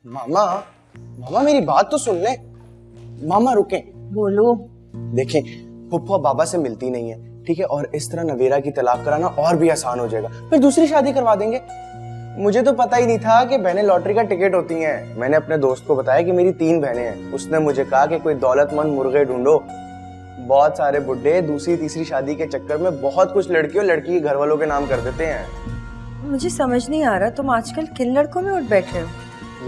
मामा मामा मेरी बात तो सुन ले। मामा रुके। बोलो। देखें, फुप्पो बाबा से मिलती नहीं है, ठीक है, और इस तरह नवेरा की तलाक कराना और भी आसान हो जाएगा, फिर दूसरी शादी करवा देंगे। मुझे तो पता ही नहीं था कि बहनें लॉटरी का टिकट होती हैं। मैंने अपने दोस्त को बताया कि मेरी 3 बहनें हैं। उसने मुझे कहा कि कोई दौलतमंद मुर्गे ढूंढो। बहुत सारे बुड्ढे दूसरी तीसरी शादी के चक्कर में बहुत कुछ लड़की और लड़की के घर वालों के नाम कर देते हैं। मुझे समझ नहीं आ रहा, तुम आजकल किन लड़कों में उठ बैठे हो?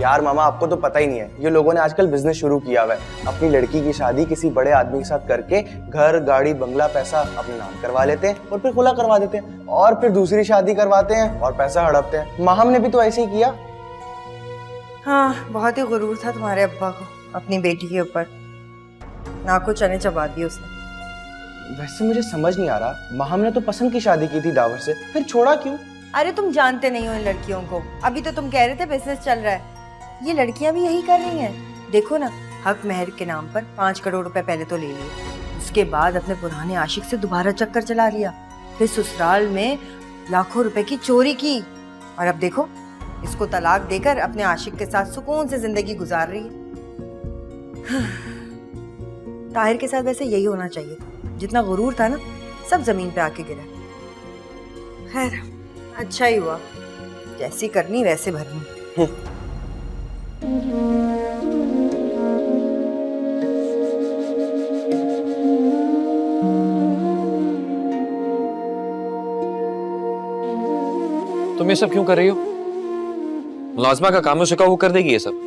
यार मामा, आपको तो पता ही नहीं है, ये लोगों ने आजकल बिजनेस शुरू किया हुआ है। अपनी लड़की की शादी किसी बड़े आदमी के साथ करके घर गाड़ी बंगला पैसा अपने नाम करवा लेते हैं और फिर खुला करवा देते हैं, और फिर दूसरी शादी करवाते हैं और पैसा हड़पते हैं। माहम ने भी तो ऐसे ही किया। हाँ, बहुत ही गुरूर था तुम्हारे अब्बा को अपनी बेटी के ऊपर। ना को चने चबा दिए उसने। वैसे मुझे समझ नहीं आ रहा, माहम ने तो पसंद की शादी की थी दावर से, फिर छोड़ा क्यों? अरे तुम जानते नहीं हो इन लड़कियों को। अभी तो तुम कह रहे थे बिजनेस चल रहा है, ये लड़कियां भी यही कर रही हैं। देखो ना, हक मेहर के नाम पर 5 करोड़ रुपए पहले तो ले लिए, उसके बाद अपने पुराने आशिक से दोबारा चक्कर चला लिया, फिर ससुराल में लाखों रुपए की चोरी की, और अब देखो इसको तलाक देकर अपने आशिक के साथ सुकून से जिंदगी गुजार रही है। ताहिर के साथ वैसे यही होना चाहिए था, जितना गुरूर था ना सब जमीन पे आके गिरा। खैर अच्छा ही हुआ, जैसी करनी वैसे भरनी। तुम ये सब क्यों कर रही हो? मुलाजमा का काम है, उसे कहो वो कर देगी ये सब।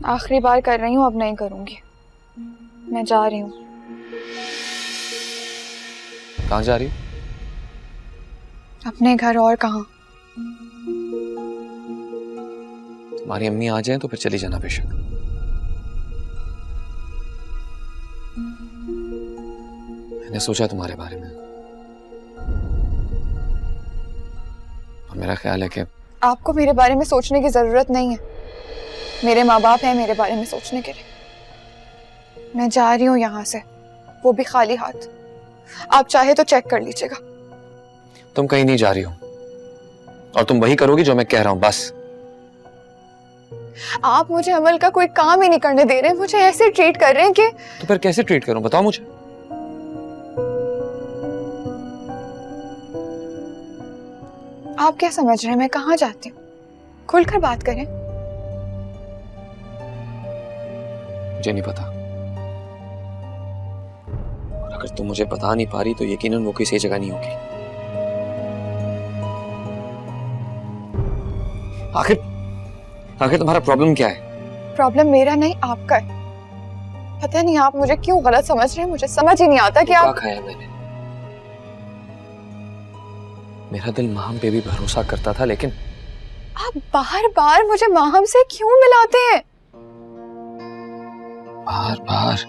आखिरी बार कर रही हूँ, अब नहीं करूंगी। मैं जा रही हूँ। कहाँ जा रही हो? अपने घर, और कहाँ। तुम्हारी अम्मी आ जाए तो फिर चली जाना बेशक। मैंने सोचा तुम्हारे बारे में, और मेरा ख्याल है कि आपको मेरे बारे में सोचने की जरूरत नहीं है। मेरे माँ बाप हैं मेरे बारे में सोचने के लिए। मैं जा रही हूँ यहाँ से, वो भी खाली हाथ। आप चाहे तो चेक कर लीजिएगा। तुम कहीं नहीं जा रही हो, और तुम वही करोगी जो मैं कह रहा हूँ, बस। आप मुझे अमल का कोई काम ही नहीं करने दे रहे, मुझे ऐसे ट्रीट कर रहे हैं कि। तो फिर कैसे ट्रीट करूं, बताओ मुझे। आप क्या समझ रहे हैं मैं कहाँ जाती हूँ? खुलकर बात करें। मुझे नहीं पता, और अगर तुम मुझे बता नहीं पा रही तो यकीनन वो किसी जगह नहीं होगी। आखिर तुम्हारा प्रॉब्लम क्या है? प्रॉब्लम मेरा नहीं आपका है। पता नहीं आप मुझे क्यों गलत समझ रहे हैं, मुझे समझ ही नहीं आता कि आप। खाया मैंने? मेरा दिल माहम पे भी भरोसा करता था, लेकिन आप बार बार मुझे माहम से क्यों मिलाते हैं? बार बार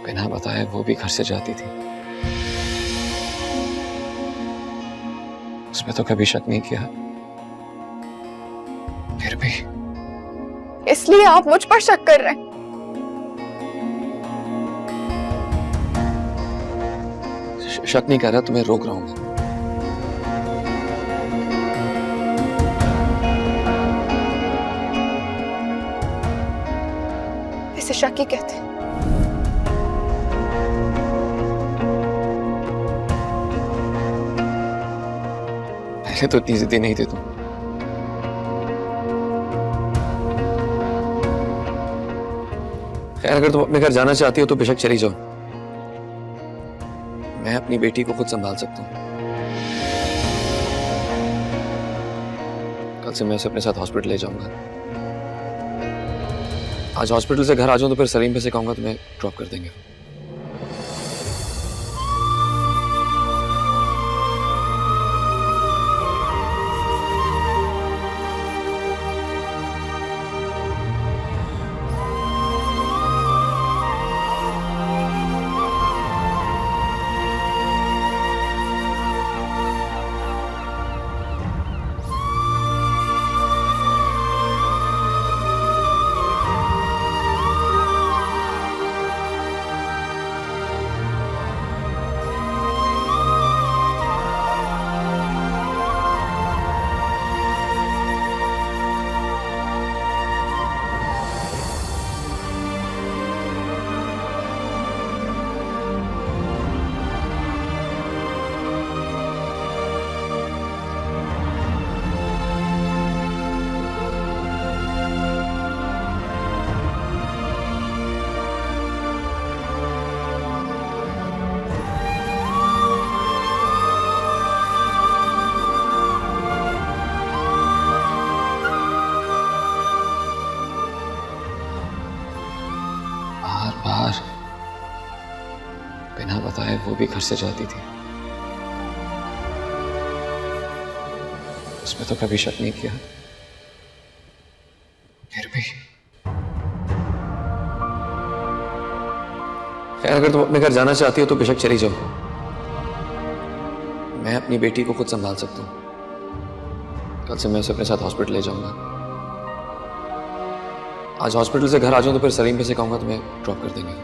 बिना बताए वो भी घर से जाती थी, उसमें तो कभी शक नहीं किया, फिर भी। इसलिए आप मुझ पर शक कर रहे हैं। शक नहीं कर रहा, तुम्हें रोक रहा हूं मैं। इसे शक ही कहते हैं। पहले तो इतनी जिद्दी नहीं थी तुम। खैर, अगर तुम अपने घर जाना चाहती हो तो बेशक चली जाओ, मैं अपनी बेटी को खुद संभाल सकता हूँ। कल से मैं उसे अपने साथ हॉस्पिटल ले जाऊंगा। आज हॉस्पिटल से घर आ जाऊं तो फिर सलीम पे से कहूंगा तुम्हें ड्रॉप कर देंगे। बिना बताए वो भी घर से जाती थी। उसमें तो कभी शक नहीं किया, फिर भी। खैर, अगर तुम अपने घर जाना चाहती हो तो बेशक चली जाओ। मैं अपनी बेटी को खुद संभाल सकता हूँ। कल से मैं उसे अपने साथ हॉस्पिटल ले जाऊंगा। आज हॉस्पिटल से घर आ जाऊं तो फिर सलीम पे से कहूंगा तुम्हें ड्रॉप कर देंगे।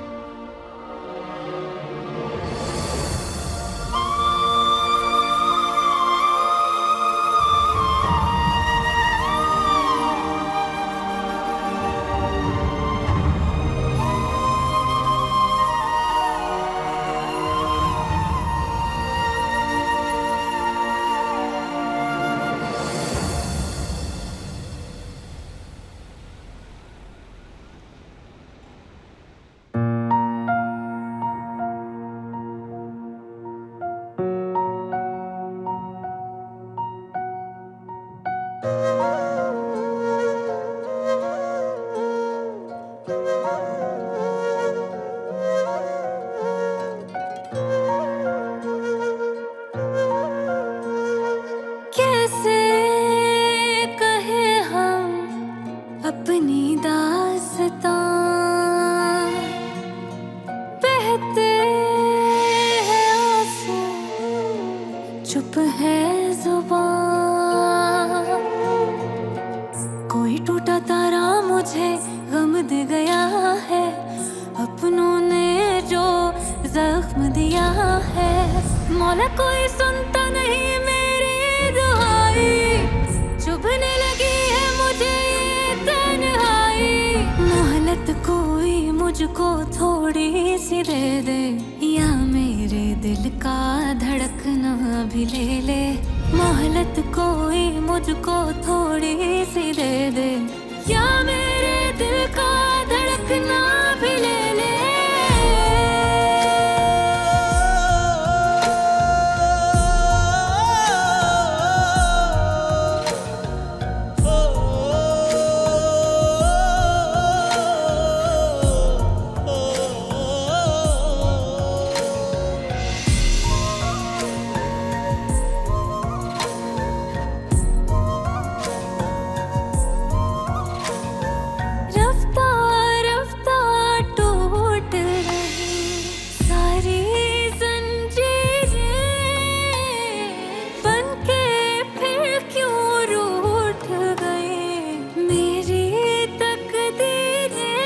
कैसे कहे हम अपनी दास्तां, बहते हैं आंसू, चुप है जुबान। कोई टूटा तारा मुझे गम दे गया है, अपनों ने जो जख्म दिया है। मौला कोई सुनता नहीं मेरी दुहाई, चुभने लगी है मुझे ये तन्हाई। मोहलत कोई मुझको थोड़ी सी दे दे, या मेरे दिल का धड़कना भी ले ले। मोहलत कोई मुझको थोड़ी सी दे दे, या मेरे दिल का धड़कना भी ले ले। रफ्ता रफ्ता टूट रही सारी जंजीरें, बनके फिर क्यों रूठ गए मेरी तकदीरें।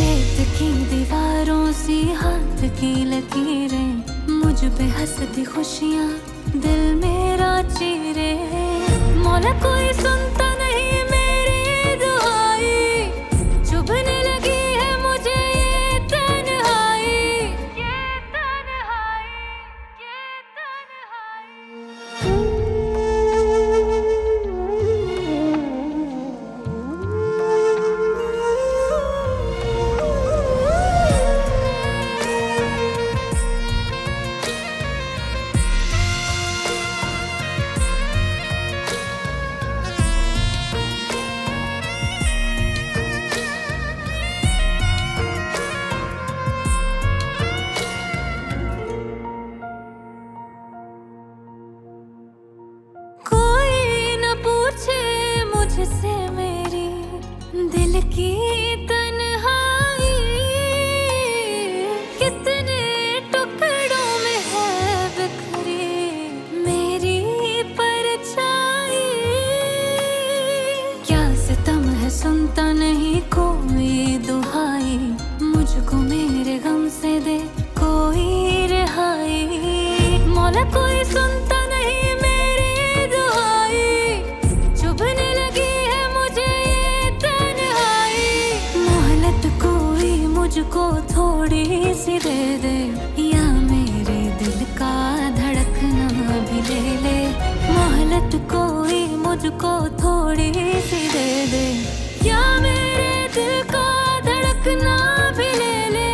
रेत की दीवारों सी हाथ की लकीरें, मुझ पे हंसती खुशियाँ दिल मेरा चीरे। मौला कोई सुनता नहीं मेरी दुहाई, चुभने लगी है मुझे ये तन्हाई। ये तन्हाई, ये तन्हाई। कोई न पूछे मुझसे मेरी दिल की तन्हाई, कितने टुकड़ों में है बिखरी मेरी परछाई। क्या सितम है सुनता नहीं कोई दुहाई, मुझको मेरे गम से दे कोई रिहाई। मौला कोई सुनता नहीं मेरी दुहाई, चुभने लगी है मुझे ये तन्हाई। मोहलत कोई मुझको थोड़ी सी दे दे, या मेरे दिल का धड़कना भी ले ले। मोहलत कोई मुझको थोड़ी सी दे दे, या मेरे दिल का धड़कना भी ले ले।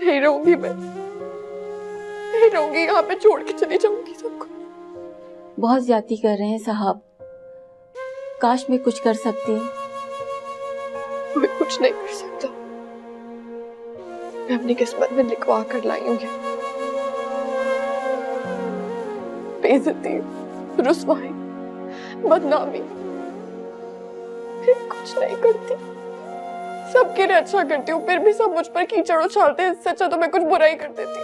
यही रहूंगी, मैं यही रहूंगी, यहाँ पे छोड़ के चली जाऊंगी सबको। बहुत ज्यादती कर रहे हैं साहब, काश मैं कुछ कर सकती। मैं कुछ नहीं कर सकता, मैं अपनी किस्मत में लिखवा कर लाई हूँ। बेइज्जती, रुसवाई, बदनामी, मैं कुछ नहीं करती, सबके लिए अच्छा करती हूँ, फिर भी सब मुझ पर कीचड़ उछालते हैं। इससे अच्छा तो मैं कुछ बुरा ही कर देती।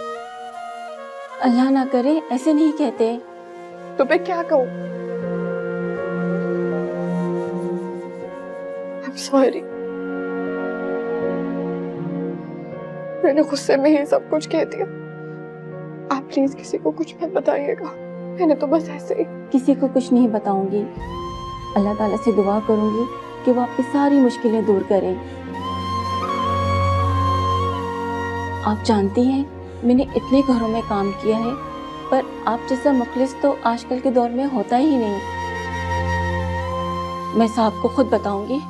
अल्लाह ना करे, ऐसे नहीं कहते। तो मैं क्या कहूँ? I'm sorry, मैंने गुस्से में ही सब कुछ कह दिया। आप प्लीज किसी को कुछ मत बताइएगा, मैंने तो बस ऐसे ही। किसी को कुछ नहीं बताऊंगी। अल्लाह ताला से दुआ करूंगी कि वो आपकी सारी मुश्किलें दूर करें। आप जानती हैं, मैंने इतने घरों में काम किया है, पर आप जैसा मुखलिस तो आजकल के दौर में होता ही नहीं। मैं साहब को खुद बताऊंगी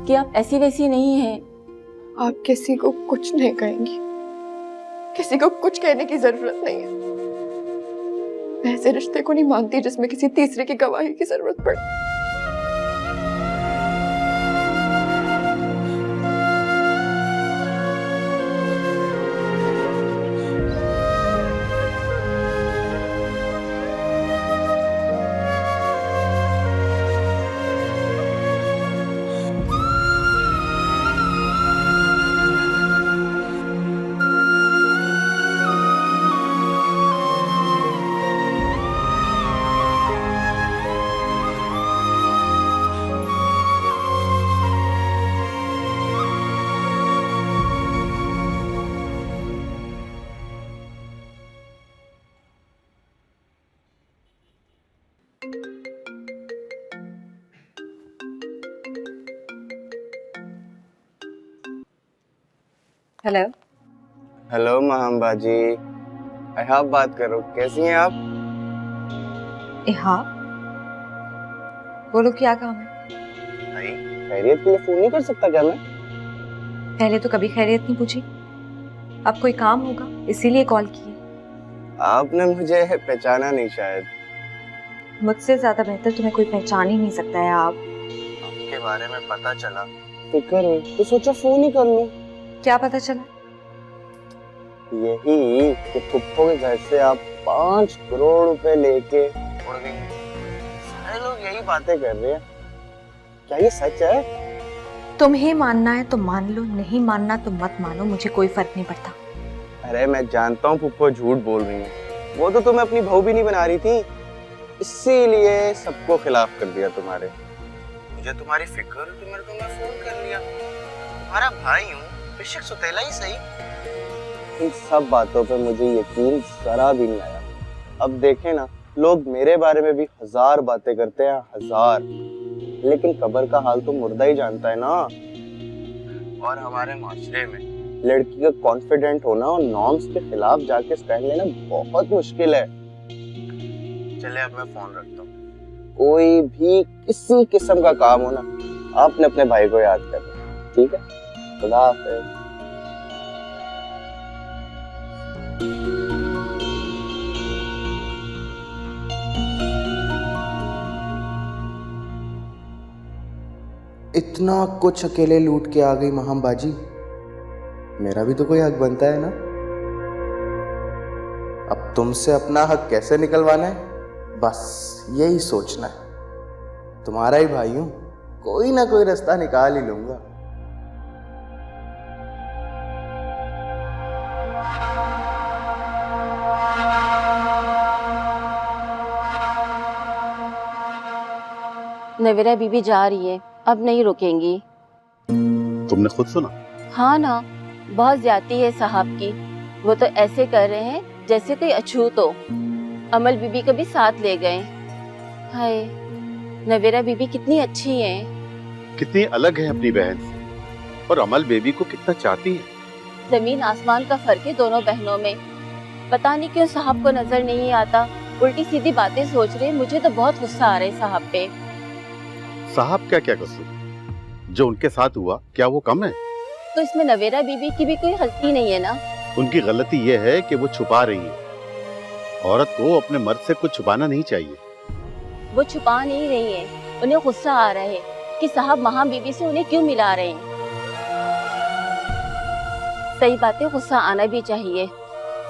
कि आप ऐसी वैसी नहीं हैं। आप किसी को कुछ नहीं कहेंगी, किसी को कुछ कहने की जरूरत नहीं है। मैं ऐसे रिश्ते को नहीं मानती जिसमें किसी तीसरे की गवाही की जरूरत पड़े। हेलो। हेलो महाम्बाजी, आप बात करो, कैसी हैं आप? हाँ, बोलो क्या काम है? भाई, खैरियत के लिए फोन नहीं कर सकता क्या मैं? पहले तो कभी खैरियत नहीं पूछी, अब कोई काम होगा इसीलिए कॉल की। आपने मुझे पहचाना नहीं शायद। मुझसे ज्यादा बेहतर तुम्हें कोई पहचान ही नहीं सकता है। आप आपके बारे में पता चला फिक्र हुई तो सोचा फोन ही कर लूं। क्या पता चला? यही कि पुप्पो के घर से आप 5 करोड़ रुपए लेके उड़ गई। सारे लोग यही बातें कर रहे हैं, क्या ये सच है? तुम्हें मानना है तो मान लो, नहीं मानना तो मत मानो, मुझे कोई फर्क नहीं पड़ता। अरे मैं जानता हूँ पुप्पो झूठ बोल रही है, वो तो तुम्हें अपनी बहू भी नहीं बना रही थी, इसीलिए सबको खिलाफ कर दिया तुम्हारे। मुझे तुम्हारी फिक्र तो मेरे को मैं फोन कर लिया, तुम्हारा भाई हूँ, बेशक सुतेला ही सही। इन सब बातों पे मुझे यकीन जरा भी नहीं आया। अब देखें ना, लोग मेरे बारे में भी 1000 बातें करते हैं, 1000, लेकिन कब्र का हाल तो मुर्दा ही जानता है ना। और हमारे माशरे में लड़की का कॉन्फिडेंट होना और नॉर्म्स के खिलाफ जाके स्टैंड लेना बहुत मुश्किल है। चले अब मैं फोन रखता हूँ। कोई भी किसी किस्म का काम हो ना, आपने अपने भाई को याद करना, ठीक है? खुदा हाफिज। इतना कुछ अकेले लूट के आ गई महाम्बाजी, मेरा भी तो कोई हक बनता है ना। अब तुमसे अपना हक कैसे निकलवाना है, बस यही सोचना है। तुम्हारा ही भाई हूं, कोई ना कोई रास्ता निकाल ही लूंगा। नवेरा बीबी जा रही है, अब नहीं रुकेंगी। तुमने खुद सुना? हाँ ना, बहुत ज्यादती है साहब की। वो तो ऐसे कर रहे हैं जैसे कोई अछूत हो। अमल बीबी को भी साथ ले गए। हाय, नवेरा बीबी कितनी अच्छी है, कितनी अलग है अपनी बहन से, और अमल बेबी को कितना चाहती है। जमीन आसमान का फर्क है दोनों बहनों में। पता नहीं क्यों साहब को नजर नहीं आता, उल्टी सीधी बातें सोच रहे। मुझे तो बहुत गुस्सा आ रहा है साहब पे। साहब क्या क्या कसूर, जो उनके साथ हुआ क्या वो कम है? तो इसमें नवेरा बीबी की भी कोई गलती नहीं है ना। उनकी गलती यह है कि वो छुपा रही है। औरत को अपने मर्द से कुछ छुपाना नहीं चाहिए। वो छुपा नहीं रही है, उन्हें गुस्सा आ रहा है कि साहब महा बीबी से उन्हें क्यों मिला रहे हैं। सही बात है, गुस्सा आना भी चाहिए।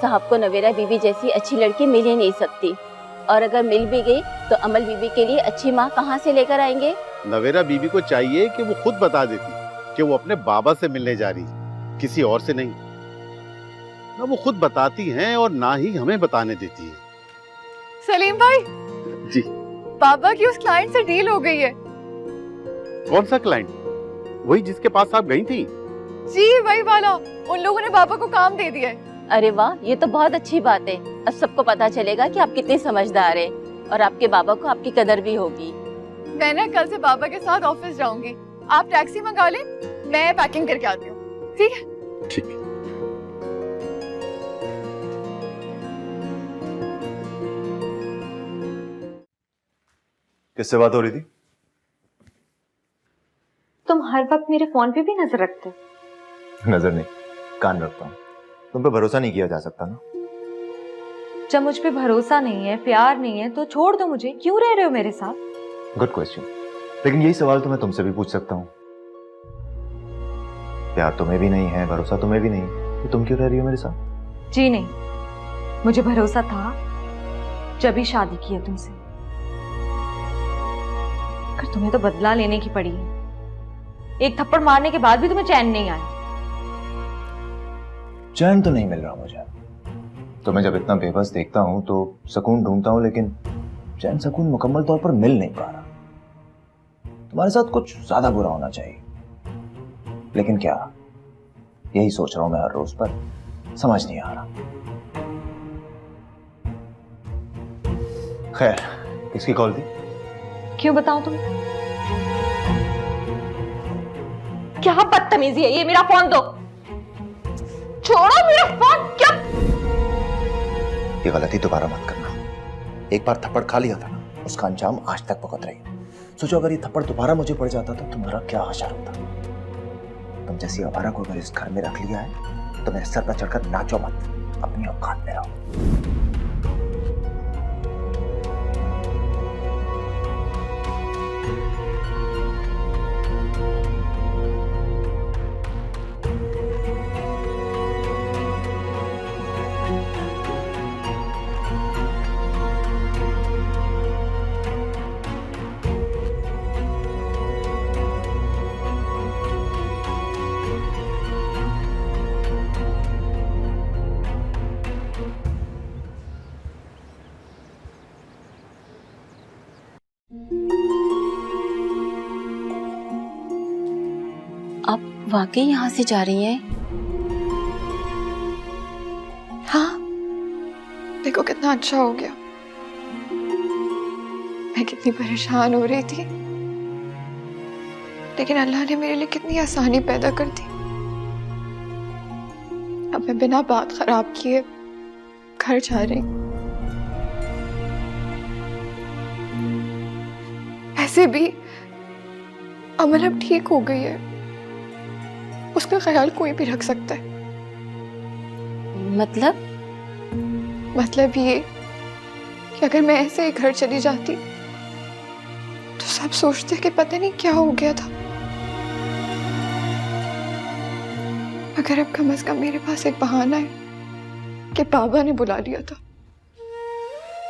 साहब को नवेरा बीबी जैसी अच्छी लड़की मिल ही नहीं सकती, और अगर मिल भी गई तो अमल बीबी के लिए अच्छी माँ कहाँ से लेकर आएंगे। नवेरा बीबी को चाहिए कि वो खुद बता देती कि वो अपने बाबा से मिलने जा रही, किसी और से नहीं। ना वो खुद बताती हैं और ना ही हमें बताने देती है। सलीम भाई जी। बाबा की उस क्लाइंट से डील हो गई है। कौन सा क्लाइंट? वही जिसके पास आप गई थी? जी वही वाला। उन लोगों ने बाबा को काम दे दिया है। अरे वाह, ये तो बहुत अच्छी बात है। अब सबको पता चलेगा कि आप कितने समझदार हैं और आपके बाबा को आपकी कदर भी होगी। मैं ना कल से बाबा के साथ ऑफिस जाऊंगी। आप टैक्सी मंगा लें, मैं पैकिंग करके आती हूँ। ठीक है? ठीक है। किससे बात हो रही थी? तुम हर वक्त मेरे फोन पे भी नजर रखते हो। नजर नहीं, कान रखता हूँ। तुम पे भरोसा नहीं किया जा सकता ना। जब मुझ पे भरोसा नहीं है, प्यार नहीं है, तो छोड़ दो मुझे। क्यों रह रहे हो मेरे साथ? Good question. लेकिन यही सवाल तो मैं तुमसे भी पूछ सकता हूँ। प्यार तुम्हें भी नहीं है, भरोसा तुम्हें भी नहीं, तो तुम क्यों रह रही हो मेरे साथ? जी नहीं, मुझे भरोसा था जब ही शादी की है तुमसे। पर तुम्हें तो बदला लेने की पड़ी है। एक थप्पड़ मारने के बाद भी तुम्हें चैन नहीं आया। चैन तो नहीं मिल रहा मुझे। तुम्हें जब इतना बेबस देखता हूं तो सुकून ढूंढता हूं, लेकिन चैन सुकून मुकम्मल तौर पर मिल नहीं पा रहा। तुम्हारे साथ कुछ ज्यादा बुरा होना चाहिए, लेकिन क्या? यही सोच रहा हूं मैं हर रोज, पर समझ नहीं आ रहा। खैर, किसकी कॉल थी? क्यों बताऊं तुम्हें? क्या बदतमीजी है ये? मेरा फोन दो। छोड़ो मेरा फोन। क्या? ये गलती दोबारा मत करना। एक बार थप्पड़ खा लिया था ना, उसका अंजाम आज तक भुगत रही है। सोचो अगर ये थप्पड़ दोबारा मुझे पड़ जाता तो तुम्हारा क्या हाशर होता। तुम जैसी आवारा को अगर इस घर में रख लिया है तो मेरे सर पर चढ़कर नाचो मत, अपनी औकात में रहो। आप वाकई यहाँ से जा रही हैं? हाँ, देखो कितना अच्छा हो गया। मैं कितनी परेशान हो रही थी, लेकिन अल्लाह ने मेरे लिए कितनी आसानी पैदा कर दी। अब मैं बिना बात खराब किए घर जा रही हूँ। ऐसे भी अमल अब ठीक हो गई है, उसका ख्याल कोई भी रख सकता है। मतलब ये कि अगर मैं ऐसे ही घर चली जाती तो सब सोचते कि पता नहीं क्या हो गया था। अगर अब कम से कम मेरे पास एक बहाना है कि बाबा ने बुला लिया था।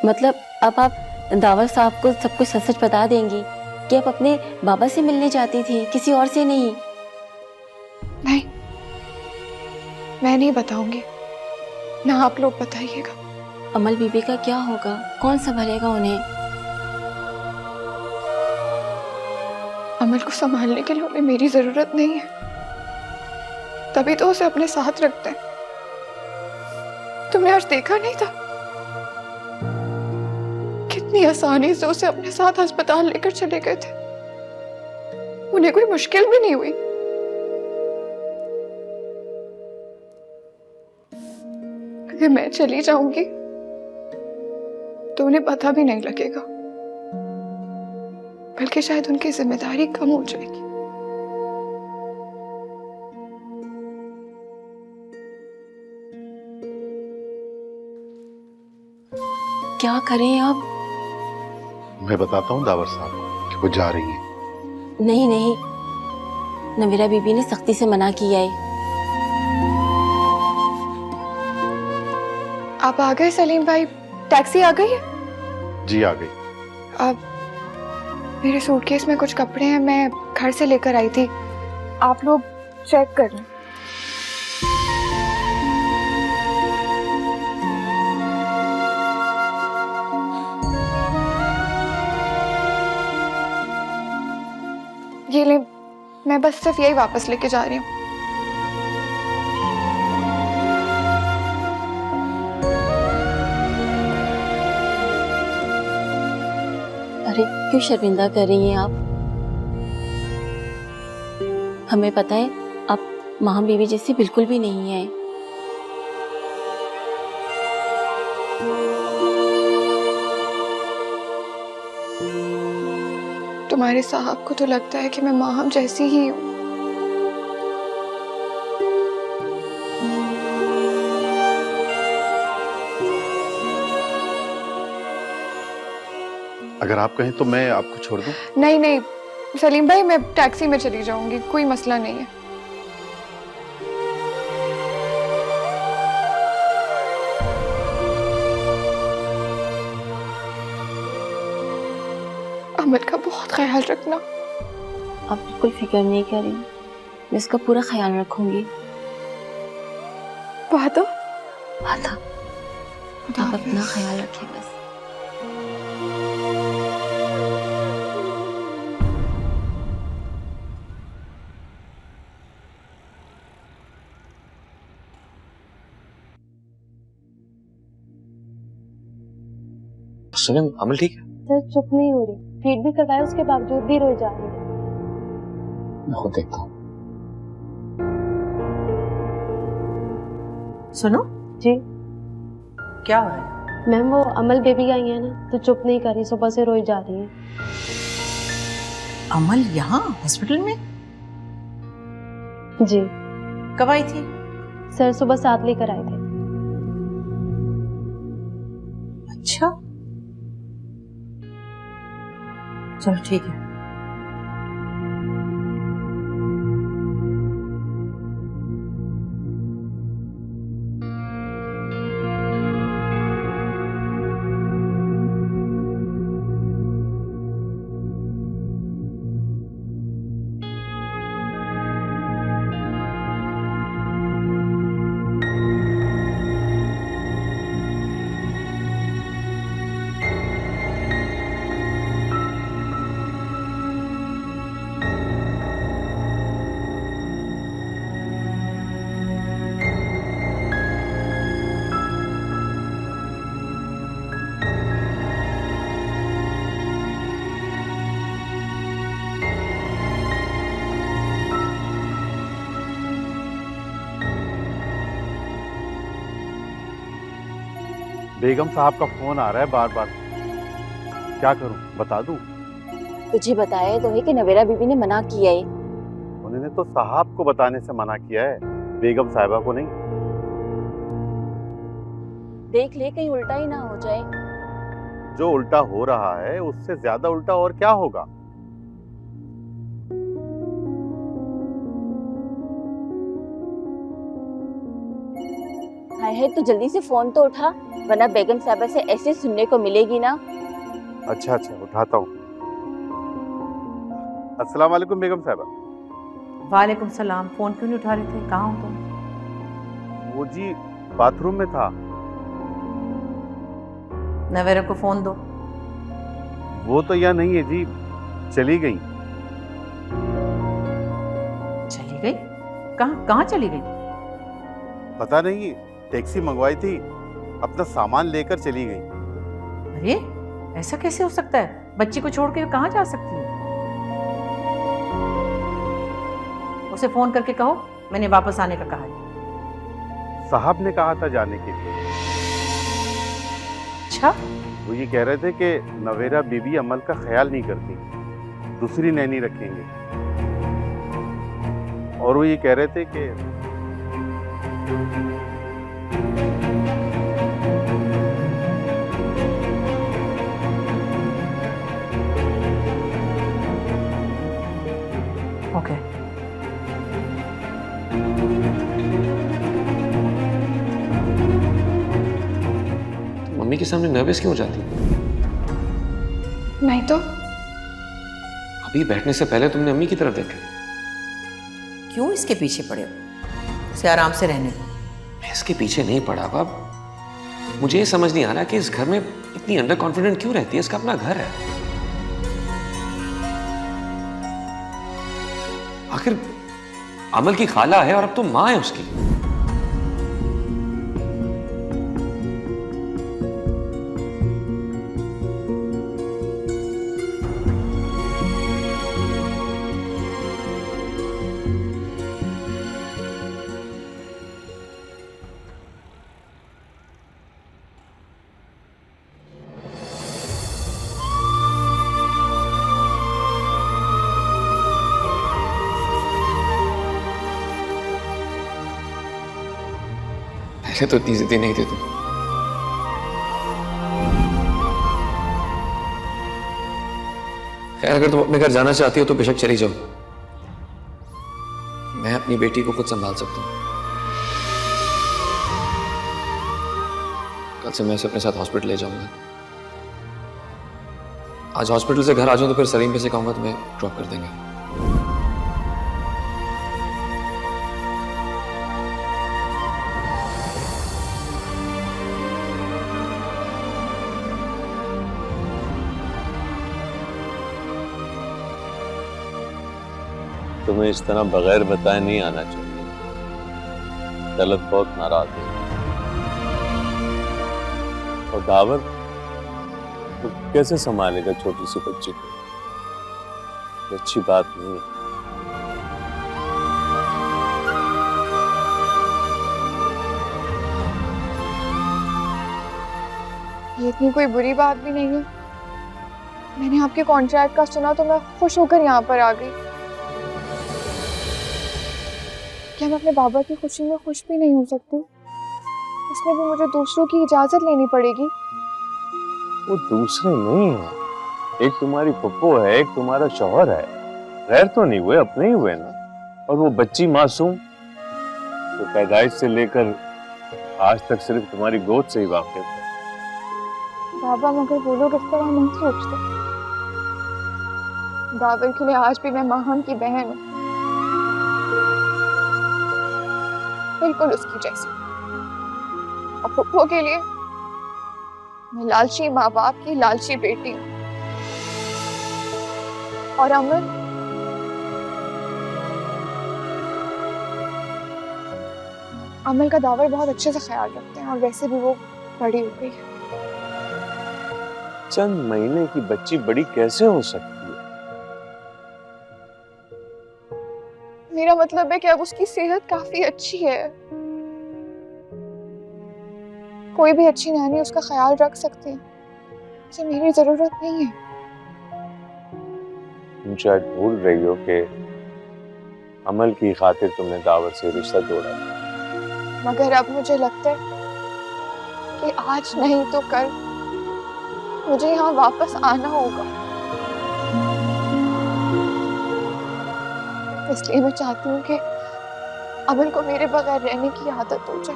मतलब अब आप दावल साहब को सब कुछ सच सच बता देंगी कि आप अपने बाबा से मिलने जाती थी, किसी और से नहीं? नहीं, मैं नहीं बताऊंगी, ना आप लोग बताइएगा। अमल बीबी का क्या होगा? कौन संभालेगा उन्हें? अमल को संभालने के लिए उन्हें मेरी जरूरत नहीं है, तभी तो उसे अपने साथ रखते हैं। तुमने आज देखा नहीं था कितनी आसानी से उसे अपने साथ अस्पताल लेकर चले गए थे। उन्हें कोई मुश्किल भी नहीं हुई। अगर मैं चली जाऊंगी तो उन्हें पता भी नहीं लगेगा, बल्कि शायद उनकी जिम्मेदारी कम हो जाएगी। क्या करें अब? मैं बताता हूँ दावर साहब को कि वो जा रही है। नहीं नहीं, नवीरा बीबी ने सख्ती से मना किया है। आप आ गए सलीम भाई? टैक्सी आ गई है? जी आ गई। अब मेरे सूटकेस में कुछ कपड़े हैं, मैं घर से लेकर आई थी, आप लोग चेक कर लें। ये ले, मैं बस सिर्फ यही वापस लेके जा रही हूँ। अरे क्यों शर्मिंदा कर रही हैं आप? हमें पता है आप माँ बीवी जैसी बिल्कुल भी नहीं है। तुम्हारे साहब को तो लगता है कि मैं माहम जैसी ही हूँ। अगर आप कहें तो मैं आपको छोड़ दूं? नहीं नहीं सलीम भाई, मैं टैक्सी में चली जाऊंगी, कोई मसला नहीं है। अमल का बहुत ख्याल रखना। आप बिल्कुल फिक्र नहीं करें, मैं इसका पूरा ख्याल रखूंगी। वादा? वादा। आप अपना ख्याल रखें बस। सुनिए, अमल ठीक है? सर चुप नहीं हो रही, ट्रीट भी करवाया उसके बावजूद भी रोई जा रही है। मैं खुद देखता हूँ। सुनो जी क्या हो रहा है? मैम वो अमल बेबी आई है ना, तो चुप नहीं कर रही, सुबह से रोई जा रही है। अमल यहाँ हॉस्पिटल में? जी। कब आई थी? सर सुबह 7 लेकर आए थे। अच्छा चलो ठीक है। बेगम साहब का फोन आ रहा है बार बार, क्या करूं? बता दूं? तुझे बताया तो है कि नवीरा बीबी ने मना किया है। उन्होंने तो साहब को बताने से मना किया है, बेगम साहिबा को नहीं। देख ले कहीं उल्टा ही ना हो जाए। जो उल्टा हो रहा है उससे ज्यादा उल्टा और क्या होगा? हाय हाय, तो जल्दी से फोन तो उठा, वरना बेगम साहबा से ऐसे सुनने को मिलेगी ना। अच्छा अच्छा उठाता हूँ। अस्सलाम वालेकुम बेगम साहिबा। वालेकुम सलाम। फोन क्यों नहीं उठा रहे थे? कहाँ हो तुम? वो जी बाथरूम में था। नवेरा को फोन दो। वो तो यहाँ नहीं है जी, चली गई। चली गई? कहाँ कहाँ चली गई? पता नहीं, टैक्सी मंगवाई थी, अपना सामान लेकर चली गई। अरे ऐसा कैसे हो सकता है? बच्ची को छोड़ के कहाँ जा सकती है? उसे फोन करके कहो मैंने वापस आने का कहा है। साहब ने कहा था जाने के लिए। अच्छा, वो ये कह रहे थे कि नवेरा बीबी अमल का ख्याल नहीं करती, दूसरी नैनी रखेंगे। और वो ये कह रहे थे कि के सामने नर्वस क्यों हो जाती? नहीं तो अभी बैठने से पहले तुमने अम्मी की तरफ देखा। क्यों इसके पीछे पड़े हो? उसे आराम से रहने दो। मैं इसके पीछे नहीं पड़ा बाब। मुझे ये समझ नहीं आ रहा कि इस घर में इतनी अंडर कॉन्फिडेंट क्यों रहती है। इसका अपना घर है। आखिर अमल की खाला है और अब तो माँ है उसकी। पहले तो इतनी जिद्दी नहीं थे तुम। खैर, अगर तुम अपने घर जाना चाहती हो तो बेशक चली जाओ। मैं अपनी बेटी को खुद संभाल सकता हूँ। कल से मैं उसे अपने साथ हॉस्पिटल ले जाऊंगा। आज हॉस्पिटल से घर आ जाऊं तो फिर सलीम पे से कहूंगा तुम्हें ड्रॉप कर देंगे। तुम्हें इस तरह बगैर बताए नहीं आना चाहिए। तलत बहुत नाराज है। और दावर तो कैसे संभालेगा छोटी सी बच्ची को? ये अच्छी बात नहीं है। ये इतनी कोई बुरी बात भी नहीं है। मैंने आपके कॉन्ट्रैक्ट का सुना तो मैं खुश होकर यहाँ पर आ गई। क्या मैं अपने बाबा की खुशी में खुश भी नहीं हो सकती? इसमें भी मुझे दूसरों की इजाजत लेनी पड़ेगी। वो दूसरे नहीं है। एक तुम्हारी पप्पो है, एक तुम्हारा शौहर है। गैर तो नहीं हुए, अपने ही हुए ना। और वो बच्ची मासूम तो पैदाइश से लेकर आज तक सिर्फ तुम्हारी गोद से ही वाकिफ है। बाबा, मगर वो लोग इस तरह नहीं सोचते। दावर के लिए आज भी मैं माहम की बहन हूँ, बिल्कुल उसकी जैसी। और पप्पो के लिए मैं लालची माँ बाप की लालची बेटी हूँ। और अमल का दावर बहुत अच्छे से ख्याल रखते हैं और वैसे भी वो बड़ी हो गई है। चंद महीने की बच्ची बड़ी कैसे हो सकती है? मेरा मतलब है कि अब उसकी सेहत काफी अच्छी है। कोई भी अच्छी नानी उसका ख्याल रख सकती है। उसे मेरी जरूरत नहीं है। तुम शायद भूल रही हो कि अमल की खातिर तुमने दावर से रिश्ता तोड़ा। मगर अब मुझे लगता है कि आज नहीं तो कल मुझे यहाँ वापस आना होगा। इसलिए मैं चाहती हूँ कि अमल को मेरे बगैर रहने की आदत हो जाए।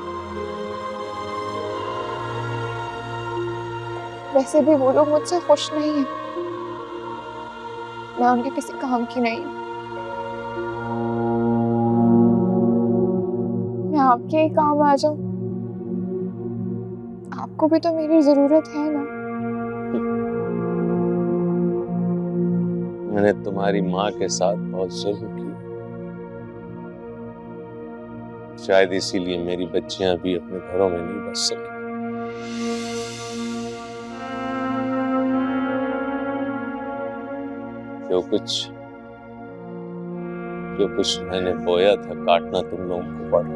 वैसे भी वो लोग मुझसे खुश नहीं हैं। मैं उनके किसी काम की नहीं हूँ। मैं आपके ही काम आ जाऊं। आपको भी तो मेरी जरूरत है ना। मैंने तुम्हारी माँ के साथ बहुत जुल्म किया। शायद इसीलिए मेरी बच्चियां भी अपने घरों में नहीं बस सकी। जो कुछ मैंने बोया था काटना तुम लोगों को पड़ा।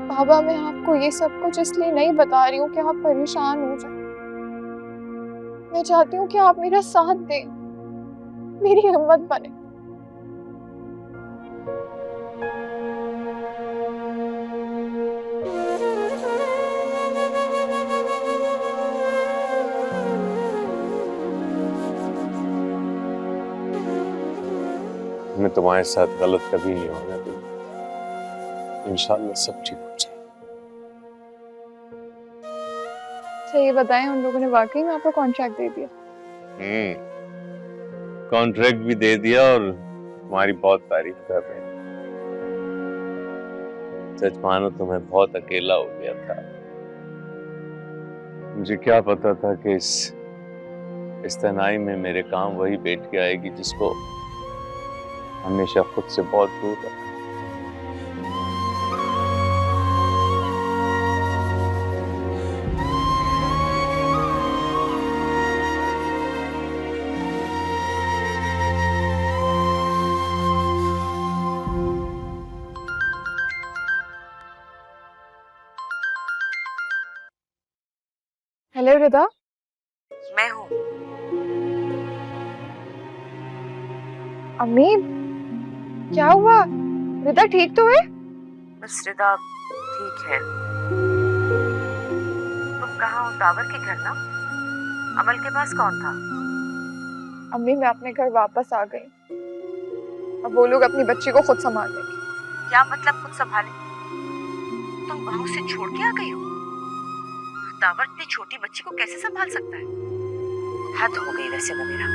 बाबा, मैं आपको ये सब कुछ इसलिए नहीं बता रही हूँ कि आप परेशान हो जाए। मैं चाहती हूँ कि आप मेरा साथ दें, मेरी हिम्मत बने। मैं तुम्हारे साथ गलत कभी नहीं होने दूंगा। इंशाल्लाह सब ठीक हो जाए। अच्छा ये बताएं, उन लोगों ने वाकई में आपको कॉन्ट्रैक्ट दे दिया? कॉन्ट्रैक्ट भी दे दिया और तुम्हारी बहुत तारीफ कर रहे हैं। सच मानो तो मैं बहुत अकेला हो गया था। मुझे क्या पता था कि इस तन्हाई में मेरे काम वही बैठ के आएगी जिसको हमेशा खुद से बहुत दूर रखा। हेलो रिदा। मैं हूँ। अम्मी क्या हुआ? रिदा ठीक तो है? बस रिदा ठीक है। तुम कहाँ हो? दावर के घर ना? अमल के पास कौन था? अम्मी मैं अपने घर वापस आ गई। अब वो लोग अपनी बच्ची को खुद संभाल लेंगे। क्या मतलब खुद संभाले? तुम गाँव से छोड़ के आ गई हो? दावर इतनी छोटी बच्ची को कैसे संभाल सकता है? हद हो गई वैसे नवीरा।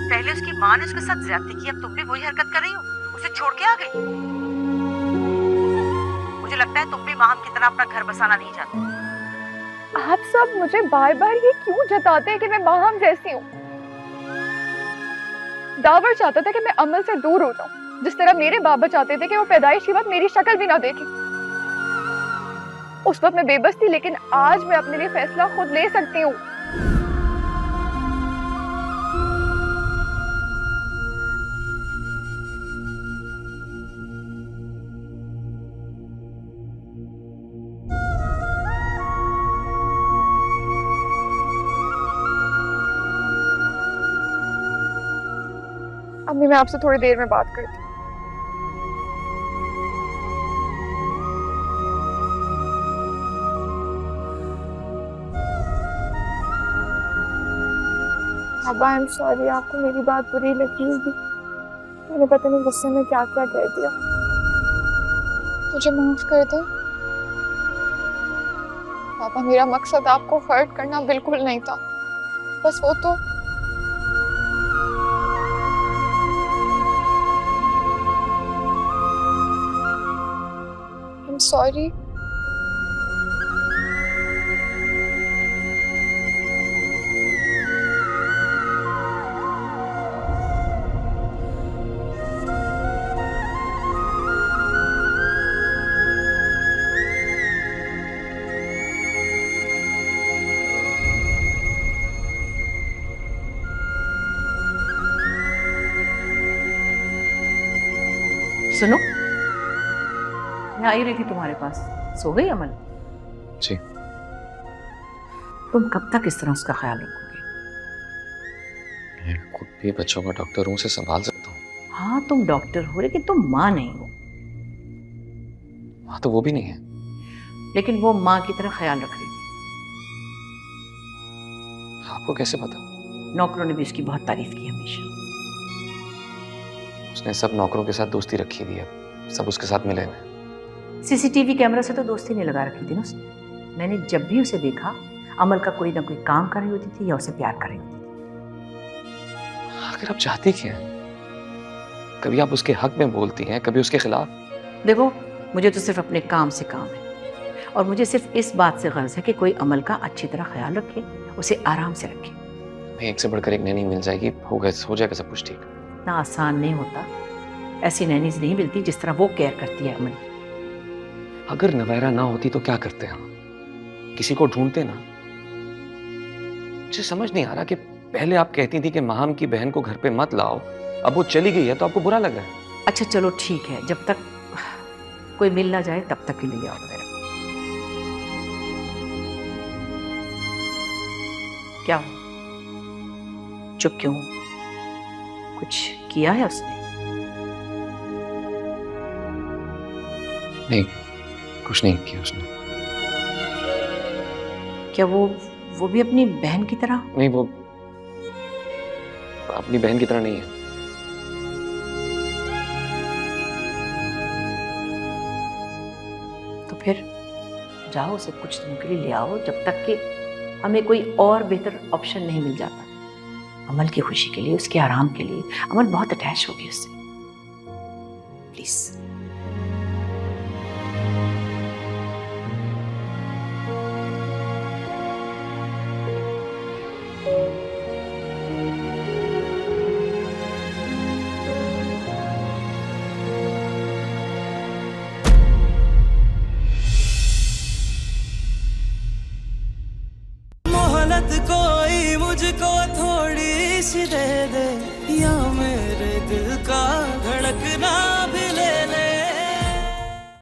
पहले उसकी माँ ने उसके साथ ज्यादती की, अब तुम भी वही हरकत कर रही हो, उसे छोड़ के आ गई। मुझे लगता है तुम भी माँ की तरह अपना घर बसाना नहीं चाहते। आप सब मुझे बार बार ये क्यों जताते हैं कि मैं माहम जैसी हूँ? दावर चाहता था कि मैं अमल से दूर हो जाऊं, जिस तरह मेरे बाबा चाहते थे कि वो पैदाइश के वक्त मेरी शक्ल भी ना देखे। उस वक्त मैं बेबस थी, लेकिन आज मैं अपने लिए फैसला खुद ले सकती हूँ। अम्मी मैं आपसे थोड़ी देर में बात करती हूँ। अब्बा आई एम सॉरी, आपको मेरी बात बुरी लगी होगी। मैंने पता नहीं गुस्से में क्या क्या कह दिया। मुझे माफ कर दे। पापा मेरा मकसद आपको हर्ट करना बिल्कुल नहीं था, बस वो तो आई एम सॉरी। सुनो, मैं आई रही थी तुम्हारे पास। सो गई अमल? जी। तुम कब तक इस तरह उसका ख्याल रखोगे? मैं खुद भी बच्चों का डॉक्टर हूँ, उसे संभाल सकता हूँ। हाँ तुम डॉक्टर हो, लेकिन तुम माँ नहीं हो। हाँ तो वो भी नहीं है, लेकिन वो माँ की तरह ख्याल रख रही थी। आपको कैसे पता? नौकरों ने भी उसकी बहुत तारीफ की हमेशा। उसने सब नौकरों के साथ दोस्ती रखी हुई है, सब उसके साथ मिले हुए। सीसीटीवी कैमरा से तो दोस्ती नहीं लगा रखी थी ना उसने। मैंने जब भी उसे देखा, अमल का कोई ना कोई काम कर रही होती थी या उसे प्यार कर रही होती थी। आखिर आप चाहती क्या हैं? कभी आप उसके हक में बोलती हैं, कभी उसके खिलाफ। देखो, मुझे तो सिर्फ अपने काम से काम है, और मुझे सिर्फ इस बात से गर्ज है कि कोई अमल का अच्छी तरह ख्याल रखे, उसे आराम से रखे। मैं एक से बढ़कर एक नैनी मिल जाएगी, हो जाएगा सब कुछ ठीक। इतना आसान नहीं होता। ऐसी नैनीज नहीं मिलती जिस तरह वो केयर करती है अमन। अगर नवैरा ना होती तो क्या करते हम? किसी को ढूंढते ना। मुझे समझ नहीं आ रहा कि पहले आप कहती थी कि माहम की बहन को घर पे मत लाओ, अब वो चली गई है तो आपको बुरा लग रहा है। अच्छा चलो ठीक है, जब तक कोई मिल ना जाए तब तक के लिए आओ मेरा। क्या हो? चुप क्यों? कुछ किया है उसने? नहीं, कुछ नहीं किया उसने। क्या वो भी अपनी बहन की तरह? नहीं, वो अपनी बहन की तरह नहीं है। तो फिर जाओ उसे कुछ दिनों के लिए ले आओ, जब तक कि हमें कोई और बेहतर ऑप्शन नहीं मिल जाता। अमल की खुशी के लिए, उसके आराम के लिए। अमल बहुत अटैच होगी उससे, प्लीज। मोहलत कोई मुझको थोड़ी सी दे दे, या मेरे दिल का धड़कना